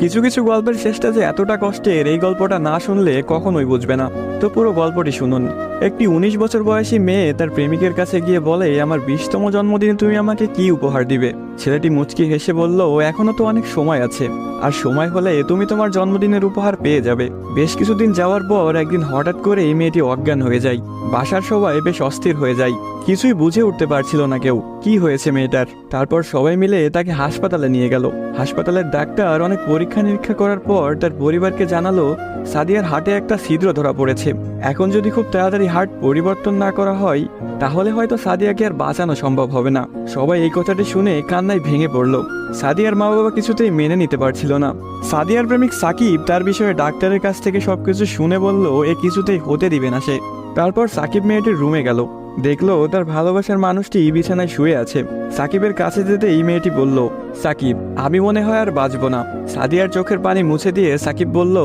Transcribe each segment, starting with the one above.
কিছু কিছু গল্পের শেষটা যে এতটা কষ্টের, এই গল্পটা না শুনলে কখনোই বুঝবে না। তো পুরো গল্পটি শুনুন। একটি 19 বছর বয়সী মেয়ে তার প্রেমিকের কাছে গিয়ে বলে, আমার 20তম জন্মদিনে তুমি আমাকে কি উপহার দিবে? ছেলেটি মুচকি হেসে বলল, এখনো তো অনেক সময় আছে, আর সময় হলে তুমি তোমার জন্মদিনের উপহার পেয়ে যাবে। বেশ কিছুদিন যাওয়ার পর একদিন হঠাৎ করে এই মেয়েটি অজ্ঞান হয়ে যায়। বাসার সবাই বেশ অস্থির হয়ে যায়, কিছুই বুঝে উঠতে পারছিল না কেউ কি হয়েছে মেয়েটার। তারপর সবাই মিলে তাকে হাসপাতালে নিয়ে গেল। হাসপাতালের ডাক্তার অনেক পরীক্ষা নিরীক্ষা করার পর তার পরিবারকে জানালো, সাদিয়ার হার্টে একটা ছিদ্র ধরা পড়েছে। এখন যদি খুব তাড়াতাড়ি হার্ট পরিবর্তন না করা হয়, তাহলে হয়তো সাদিয়াকে আর বাঁচানো সম্ভব হবে না। সবাই এই কথাটি শুনে কান্নায় ভেঙে পড়ল। সাদিয়ার মা বাবা কিছুতেই মেনে নিতে পারছিল না। সাদিয়ার প্রেমিক সাকিব তার বিষয়ে ডাক্তারের কাছ থেকে সবকিছু শুনে বলল, এ কিছুতেই হতে দিবে না সে। তারপর সাকিব মেয়েটির রুমে গেল, দেখলো তার ভালোবাসার মানুষটি বিছানায় শুয়ে আছে। সাকিবের কাছে যেতে এই মেয়েটি বলল, সাকিব, আমি মনে হয় আর বাঁচবো না। সাদিয়ার চোখের পানি মুছে দিয়ে সাকিব বলল,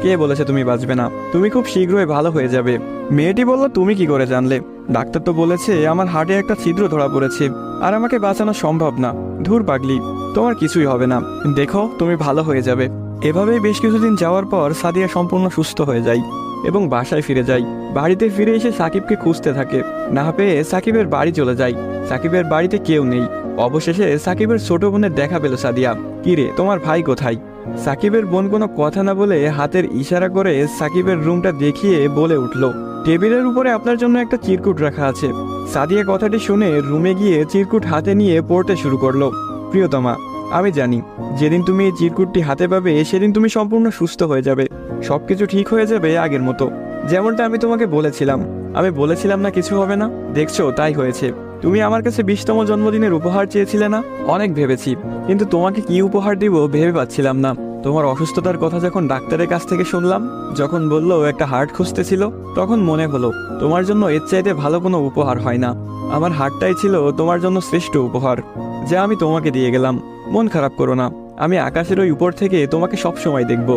কে বলেছে তুমি বাঁচবে না? তুমি খুব শীঘ্রই ভালো হয়ে যাবে। মেয়েটি বলল, তুমি কি করে জানলে? ডাক্তার তো বলেছে আমার হার্টে একটা ছিদ্র ধরা পড়েছে, আর আমাকে বাঁচানো সম্ভব না। ধুর পাগলি, তোমার কিছুই হবে না, দেখো তুমি ভালো হয়ে যাবে। এভাবেই বেশ কিছুদিন যাওয়ার পর সাদিয়া সম্পূর্ণ সুস্থ হয়ে যায় এবং বাসায় ফিরে যায়। বাড়িতে ফিরে এসে সাকিবকে খুঁজতে থাকে, না পেয়ে সাকিবের বাড়ি চলে যায়। সাকিবের বাড়িতে কেউ নেই। অবশেষে সাকিবের ছোট বোনের দেখা পেল সাদিয়া। কিরে, তোমার ভাই কোথায়? সাকিবের বোন কোনো কথা না বলে হাতের ইশারা করে সাকিবের রুমটা দেখিয়ে বলে উঠল, টেবিলের উপরে আপনার জন্য একটা চিরকুট রাখা আছে। সাদিয়া কথাটি শুনে রুমে গিয়ে চিরকুট হাতে নিয়ে পড়তে শুরু করলো। প্রিয়তমা, আমি জানি যেদিন তুমি এই চিরকুটটি হাতে পাবে সেদিন তুমি সম্পূর্ণ সুস্থ হয়ে যাবে, সবকিছু ঠিক হয়ে যাবে আগের মতো, যেমনটা আমি তোমাকে বলেছিলাম। আমি বলেছিলাম না কিছু হবে না, দেখছো তাই হয়েছে। তুমি আমার কাছে 20তম জন্মদিনের উপহার চেয়েছিলে না? অনেক ভেবেছি, কিন্তু তোমাকে কি উপহার দিব ভেবে পাচ্ছিলাম না। তোমার অসুস্থতার কথা যখন ডাক্তারের কাছ থেকে শুনলাম, যখন বললো একটা হার্ট খুঁজতেছিল, তখন মনে হলো তোমার জন্য এর চাইতে ভালো কোনো উপহার হয় না। আমার হার্টটাই ছিল তোমার জন্য শ্রেষ্ঠ উপহার, যা আমি তোমাকে দিয়ে গেলাম। মন খারাপ করো না, আমি আকাশের ওই উপর থেকে তোমাকে সব সময় দেখব।